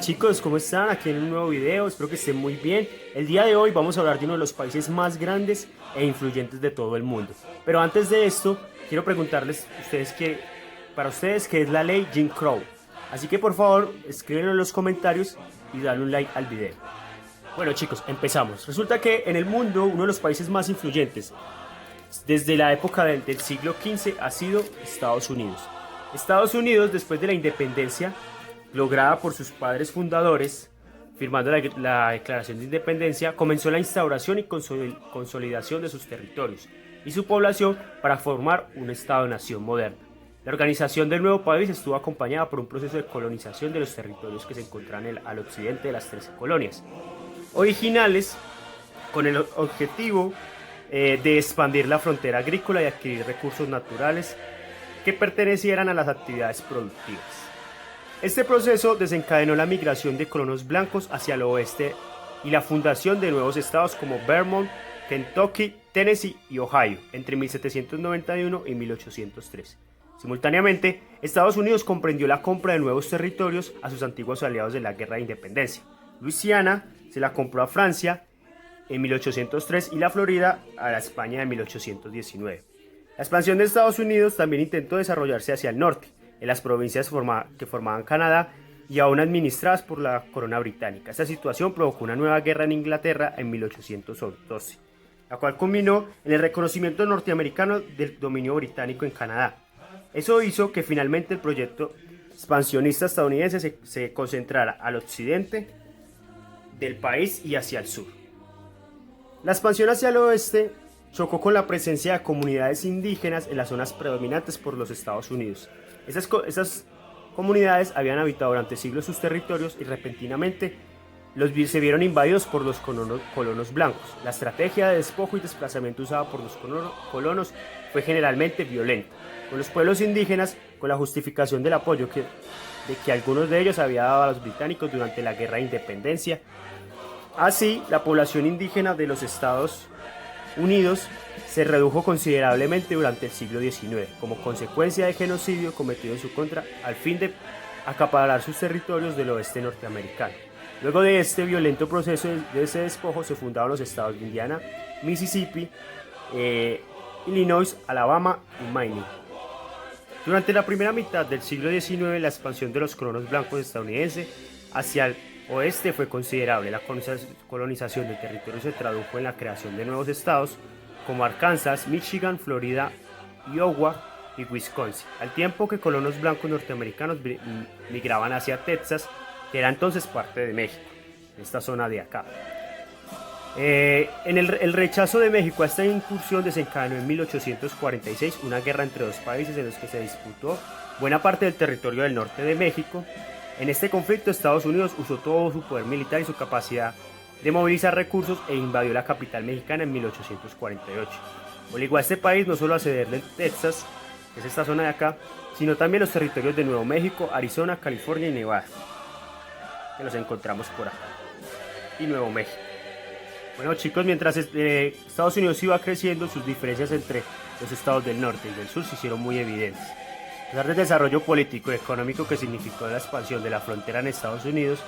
Chicos, ¿cómo están? Aquí en un nuevo video, espero que estén muy bien. El día de hoy vamos a hablar de uno de los países más grandes e influyentes de todo el mundo. Pero antes de esto, quiero preguntarles para ustedes qué es la ley Jim Crow. Así que por favor, escríbenlo en los comentarios y dale un like al video. Bueno chicos, empezamos. Resulta que en el mundo uno de los países más influyentes desde la época del siglo XV ha sido Estados Unidos. Estados Unidos, después de la independencia lograda por sus padres fundadores, firmando la Declaración de Independencia, comenzó la instauración y consolidación de sus territorios y su población para formar un Estado-nación moderno. La organización del nuevo país estuvo acompañada por un proceso de colonización de los territorios que se encontraban al occidente de las 13 colonias originales, con el objetivo de expandir la frontera agrícola y adquirir recursos naturales que pertenecieran a las actividades productivas. Este proceso desencadenó la migración de colonos blancos hacia el oeste y la fundación de nuevos estados como Vermont, Kentucky, Tennessee y Ohio entre 1791 y 1803. Simultáneamente, Estados Unidos comprendió la compra de nuevos territorios a sus antiguos aliados de la Guerra de Independencia. Luisiana se la compró a Francia en 1803 y la Florida a la España en 1819. La expansión de Estados Unidos también intentó desarrollarse hacia el norte, en las provincias que formaban Canadá y aún administradas por la corona británica. Esta situación provocó una nueva guerra en Inglaterra en 1812, la cual culminó en el reconocimiento norteamericano del dominio británico en Canadá. Eso hizo que finalmente el proyecto expansionista estadounidense se concentrara al occidente del país y hacia el sur. La expansión hacia el oeste chocó con la presencia de comunidades indígenas en las zonas predominantes por los Estados Unidos. Esas comunidades habían habitado durante siglos sus territorios y repentinamente se vieron invadidos por los colonos blancos. La estrategia de despojo y desplazamiento usada por los colonos fue generalmente violenta, con los pueblos indígenas con la justificación del apoyo de que algunos de ellos había dado a los británicos durante la Guerra de Independencia. Así, la población indígena de los Estados Unidos se redujo considerablemente durante el siglo XIX, como consecuencia del genocidio cometido en su contra al fin de acaparar sus territorios del oeste norteamericano. Luego de este violento proceso de ese despojo se fundaron los estados de Indiana, Mississippi, Illinois, Alabama y Maine. Durante la primera mitad del siglo XIX, la expansión de los colonos blancos estadounidenses hacia el oeste fue considerable. La colonización del territorio se tradujo en la creación de nuevos estados como Arkansas, Michigan, Florida, Iowa y Wisconsin, al tiempo que colonos blancos norteamericanos migraban hacia Texas, que era entonces parte de México, esta zona de acá. El rechazo de México a esta incursión desencadenó en 1846 una guerra entre dos países en los que se disputó buena parte del territorio del norte de México. En este conflicto, Estados Unidos usó todo su poder militar y su capacidad de movilizar recursos e invadió la capital mexicana en 1848. Obligó a este país no solo a cederle Texas, que es esta zona de acá, sino también los territorios de Nuevo México, Arizona, California y Nevada, que los encontramos por acá, y Nuevo México. Bueno chicos, mientras Estados Unidos iba creciendo, sus diferencias entre los estados del norte y del sur se hicieron muy evidentes. A pesar del desarrollo político y económico que significó la expansión de la frontera en Estados Unidos,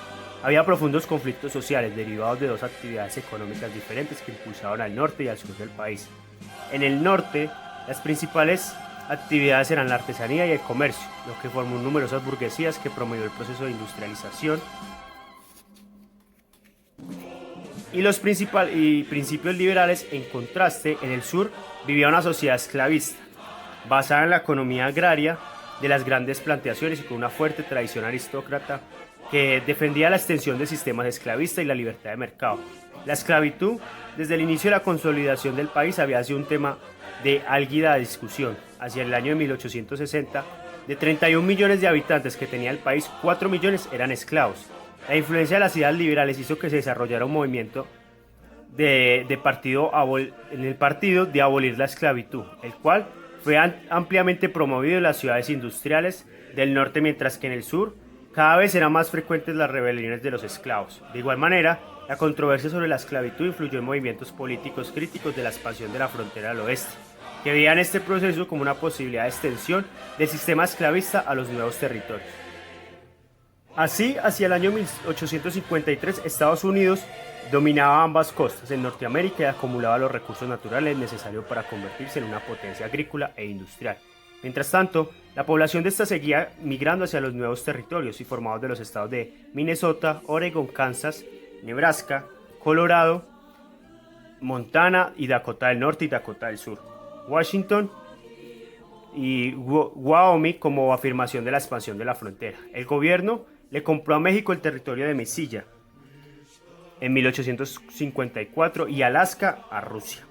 había profundos conflictos sociales derivados de dos actividades económicas diferentes que impulsaban al norte y al sur del país. En el norte, las principales actividades eran la artesanía y el comercio, lo que formó numerosas burguesías que promovió el proceso de industrialización. Y los principios liberales, en contraste, en el sur vivía una sociedad esclavista, basada en la economía agraria de las grandes plantaciones y con una fuerte tradición aristócrata que defendía la extensión del sistema esclavista y la libertad de mercado. La esclavitud, desde el inicio de la consolidación del país, había sido un tema de álgida discusión. Hacia el año de 1860, de 31 millones de habitantes que tenía el país, 4 millones eran esclavos. La influencia de las ideas liberales hizo que se desarrollara un movimiento en el partido de abolir la esclavitud, el cual fue ampliamente promovido en las ciudades industriales del norte, mientras que en el sur cada vez eran más frecuentes las rebeliones de los esclavos. De igual manera, la controversia sobre la esclavitud influyó en movimientos políticos críticos de la expansión de la frontera al oeste, que veían este proceso como una posibilidad de extensión del sistema esclavista a los nuevos territorios. Así, hacia el año 1853, Estados Unidos dominaba ambas costas en Norteamérica y acumulaba los recursos naturales necesarios para convertirse en una potencia agrícola e industrial. Mientras tanto, la población de esta seguía migrando hacia los nuevos territorios y formados de los estados de Minnesota, Oregon, Kansas, Nebraska, Colorado, Montana y Dakota del Norte y Dakota del Sur, Washington y Wyoming como afirmación de la expansión de la frontera. El gobierno le compró a México el territorio de Mesilla en 1854 y Alaska a Rusia.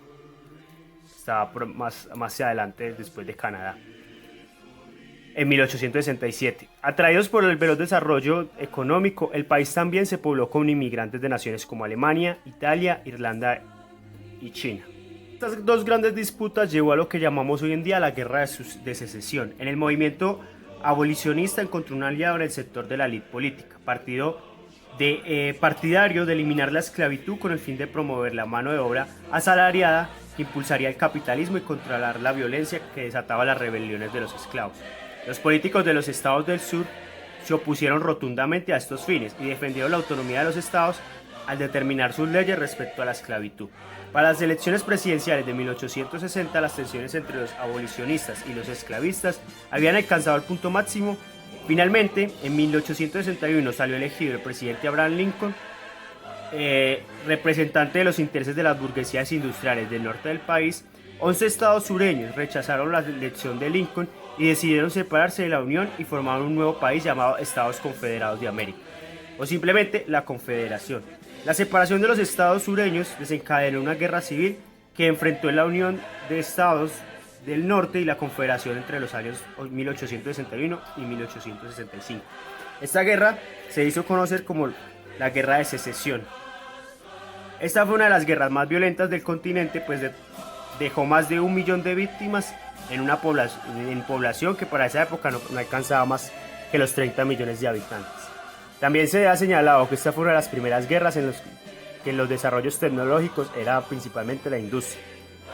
Estaba más adelante después de Canadá. En 1867. Atraídos por el veloz desarrollo económico, el país también se pobló con inmigrantes de naciones como Alemania, Italia, Irlanda y China. Estas dos grandes disputas llevó a lo que llamamos hoy en día la guerra de secesión. En el movimiento abolicionista encontró un aliado en el sector de la élite política, partidario de eliminar la esclavitud con el fin de promover la mano de obra asalariada que impulsaría el capitalismo y controlar la violencia que desataba las rebeliones de los esclavos. Los políticos de los estados del sur se opusieron rotundamente a estos fines y defendieron la autonomía de los estados al determinar sus leyes respecto a la esclavitud. Para las elecciones presidenciales de 1860, las tensiones entre los abolicionistas y los esclavistas habían alcanzado el punto máximo. Finalmente, en 1861 salió elegido el presidente Abraham Lincoln, representante de los intereses de las burguesías industriales del norte del país. 11 estados sureños rechazaron la elección de Lincoln y decidieron separarse de la Unión y formaron un nuevo país llamado Estados Confederados de América, o simplemente la Confederación. La separación de los estados sureños desencadenó una guerra civil que enfrentó la Unión de Estados del Norte y la Confederación entre los años 1861 y 1865. Esta guerra se hizo conocer como la Guerra de Secesión. Esta fue una de las guerras más violentas del continente, pues dejó más de 1 millón de víctimas en una población que para esa época no alcanzaba más que los 30 millones de habitantes. También se ha señalado que esta fue una de las primeras guerras en los desarrollos tecnológicos era principalmente la industria,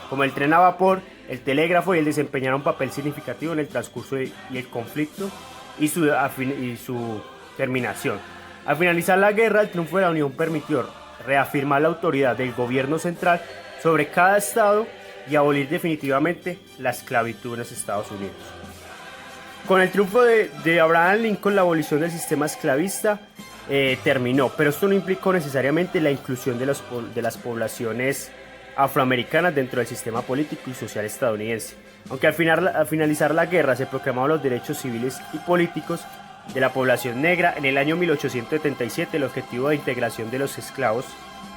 como el tren a vapor, el telégrafo, y el desempeñaron un papel significativo en el transcurso y el conflicto y su terminación. Al finalizar la guerra, el triunfo de la Unión permitió reafirmar la autoridad del gobierno central sobre cada estado y abolir definitivamente la esclavitud en los Estados Unidos. Con el triunfo de Abraham Lincoln, la abolición del sistema esclavista terminó, pero esto no implicó necesariamente la inclusión de las poblaciones afroamericanas dentro del sistema político y social estadounidense. Aunque al finalizar la guerra se proclamaron los derechos civiles y políticos de la población negra, en el año 1877 el objetivo de integración de los esclavos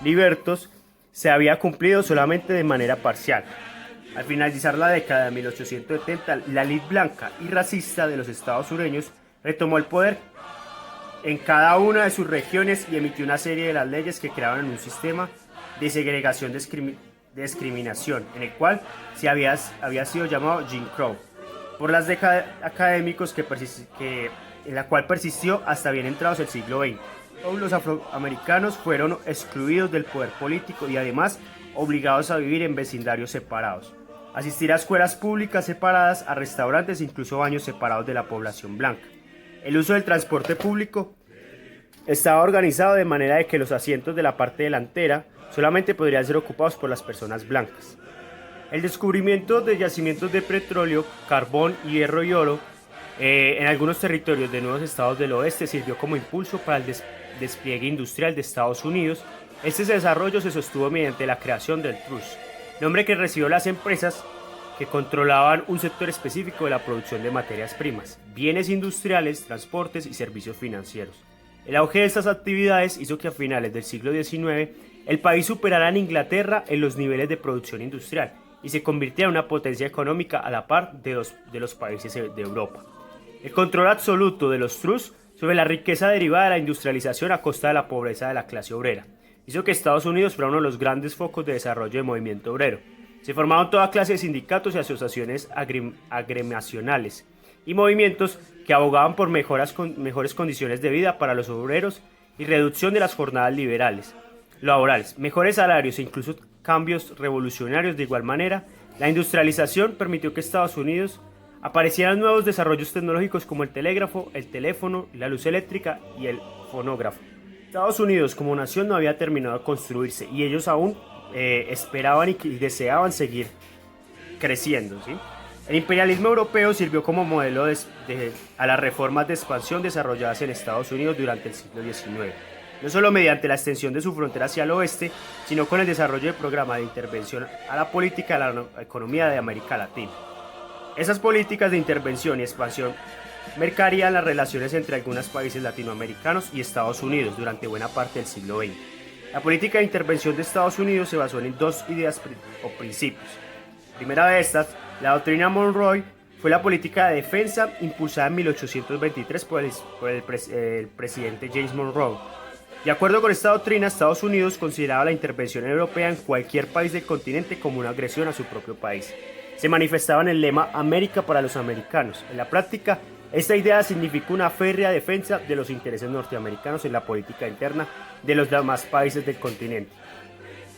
libertos se había cumplido solamente de manera parcial. Al finalizar la década de 1870, la élite blanca y racista de los estados sureños retomó el poder en cada una de sus regiones y emitió una serie de las leyes que creaban un sistema de segregación de discriminación, en el cual había sido llamado Jim Crow, por las décadas académicos en la cual persistió hasta bien entrados el siglo XX. Todos los afroamericanos fueron excluidos del poder político y además obligados a vivir en vecindarios separados, asistir a escuelas públicas separadas, a restaurantes e incluso baños separados de la población blanca. El uso del transporte público estaba organizado de manera de que los asientos de la parte delantera solamente podrían ser ocupados por las personas blancas. El descubrimiento de yacimientos de petróleo, carbón, hierro y oro en algunos territorios de nuevos estados del oeste sirvió como impulso para el despliegue industrial de Estados Unidos. Este desarrollo se sostuvo mediante la creación del Trust, nombre que recibió las empresas que controlaban un sector específico de la producción de materias primas, bienes industriales, transportes y servicios financieros. El auge de estas actividades hizo que a finales del siglo XIX el país superara a Inglaterra en los niveles de producción industrial y se convirtiera en una potencia económica a la par de los países de Europa. El control absoluto de los trusts sobre la riqueza derivada de la industrialización a costa de la pobreza de la clase obrera hizo que Estados Unidos fuera uno de los grandes focos de desarrollo del movimiento obrero. Se formaron toda clase de sindicatos y asociaciones agremiacionales y movimientos que abogaban por mejores condiciones de vida para los obreros y reducción de las jornadas laborales, mejores salarios e incluso cambios revolucionarios. De igual manera, la industrialización permitió que Estados Unidos Aparecían nuevos desarrollos tecnológicos como el telégrafo, el teléfono, la luz eléctrica y el fonógrafo. Estados Unidos como nación no había terminado de construirse y ellos aún esperaban y deseaban seguir creciendo, ¿sí? El imperialismo europeo sirvió como modelo a las reformas de expansión desarrolladas en Estados Unidos durante el siglo XIX, no solo mediante la extensión de su frontera hacia el oeste, sino con el desarrollo de programas de intervención a la política de la economía de América Latina. Esas políticas de intervención y expansión mercarían las relaciones entre algunos países latinoamericanos y Estados Unidos durante buena parte del siglo XX. La política de intervención de Estados Unidos se basó en dos ideas o principios. La primera de estas, la doctrina Monroe, fue la política de defensa impulsada en 1823 por el presidente James Monroe. De acuerdo con esta doctrina, Estados Unidos consideraba la intervención europea en cualquier país del continente como una agresión a su propio país. Se manifestaba en el lema América para los americanos. En la práctica, esta idea significó una férrea defensa de los intereses norteamericanos en la política interna de los demás países del continente.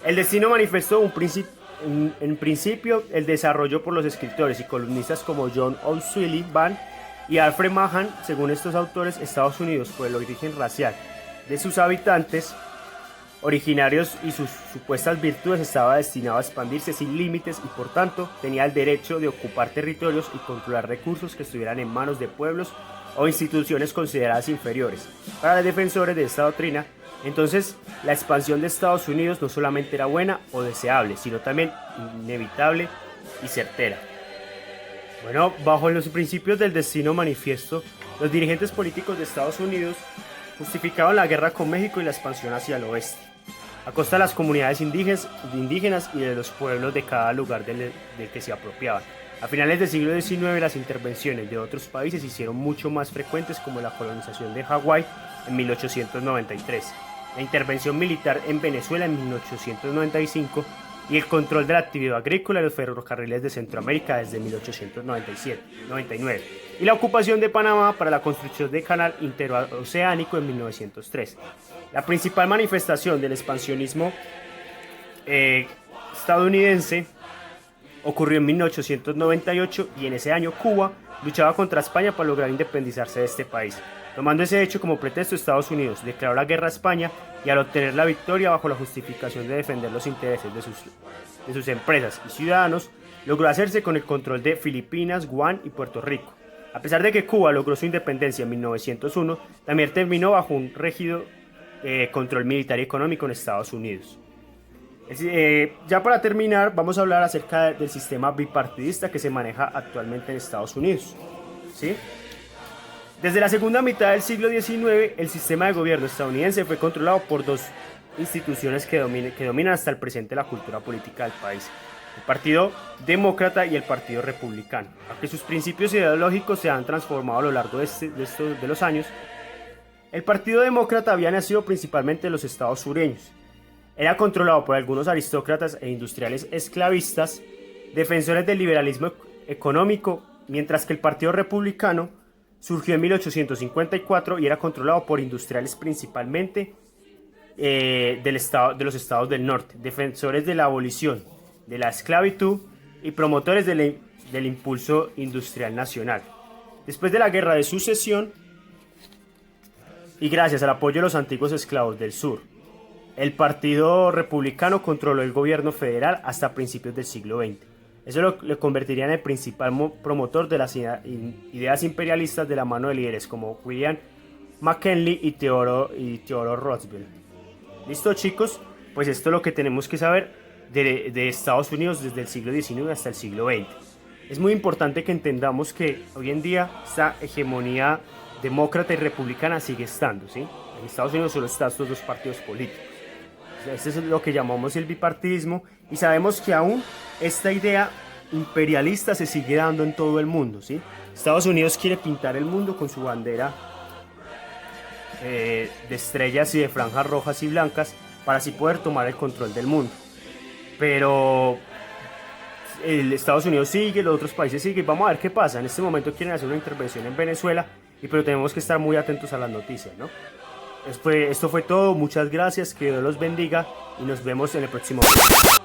El destino manifestó en principio el desarrollo por los escritores y columnistas como John O'Sullivan y Alfred Mahan. Según estos autores, Estados Unidos, por el origen racial de sus habitantes originarios y sus supuestas virtudes, estaba destinado a expandirse sin límites y por tanto tenía el derecho de ocupar territorios y controlar recursos que estuvieran en manos de pueblos o instituciones consideradas inferiores. Para los defensores de esta doctrina, entonces, la expansión de Estados Unidos no solamente era buena o deseable, sino también inevitable y certera. Bueno, bajo los principios del destino manifiesto, los dirigentes políticos de Estados Unidos justificaban la guerra con México y la expansión hacia el oeste, a costa de las comunidades indígenas y de los pueblos de cada lugar del que se apropiaban. A finales del siglo XIX, las intervenciones de otros países se hicieron mucho más frecuentes, como la colonización de Hawái en 1893, la intervención militar en Venezuela en 1895 y el control de la actividad agrícola en los ferrocarriles de Centroamérica desde 1899, y la ocupación de Panamá para la construcción del canal interoceánico en 1903. La principal manifestación del expansionismo estadounidense ocurrió en 1898 y en ese año Cuba luchaba contra España para lograr independizarse de este país. Tomando ese hecho como pretexto, Estados Unidos declaró la guerra a España y al obtener la victoria bajo la justificación de defender los intereses de sus empresas y ciudadanos, logró hacerse con el control de Filipinas, Guam y Puerto Rico. A pesar de que Cuba logró su independencia en 1901, también terminó bajo un rígido control militar y económico en Estados Unidos. Ya para terminar, vamos a hablar acerca del sistema bipartidista que se maneja actualmente en Estados Unidos, ¿sí? Desde la segunda mitad del siglo XIX, el sistema de gobierno estadounidense fue controlado por dos instituciones que dominan hasta el presente la cultura política del país: el Partido Demócrata y el Partido Republicano. Aunque sus principios ideológicos se han transformado a lo largo de los años, el Partido Demócrata había nacido principalmente en los estados sureños. Era controlado por algunos aristócratas e industriales esclavistas, defensores del liberalismo económico, mientras que el Partido Republicano surgió en 1854 y era controlado por industriales principalmente de los estados del norte, defensores de la abolición de la esclavitud y promotores del impulso industrial nacional. Después de la Guerra de Sucesión, y gracias al apoyo de los antiguos esclavos del sur, el Partido Republicano controló el gobierno federal hasta principios del siglo XX. Eso le convertiría en el principal promotor de las ideas imperialistas de la mano de líderes como William McKinley y Theodore Roosevelt. ¿Listo, chicos? Pues esto es lo que tenemos que saber de Estados Unidos desde el siglo XIX hasta el siglo XX. Es muy importante que entendamos que hoy en día esta hegemonía demócrata y republicana sigue estando, ¿sí? En Estados Unidos solo están estos dos partidos políticos. Este es lo que llamamos el bipartidismo, y sabemos que aún esta idea imperialista se sigue dando en todo el mundo, ¿sí? Estados Unidos quiere pintar el mundo con su bandera de estrellas y de franjas rojas y blancas para así poder tomar el control del mundo. Pero Estados Unidos sigue, los otros países siguen. Vamos a ver qué pasa. En este momento quieren hacer una intervención en Venezuela, pero tenemos que estar muy atentos a las noticias, ¿no? Esto fue todo. Muchas gracias, que Dios los bendiga y nos vemos en el próximo video.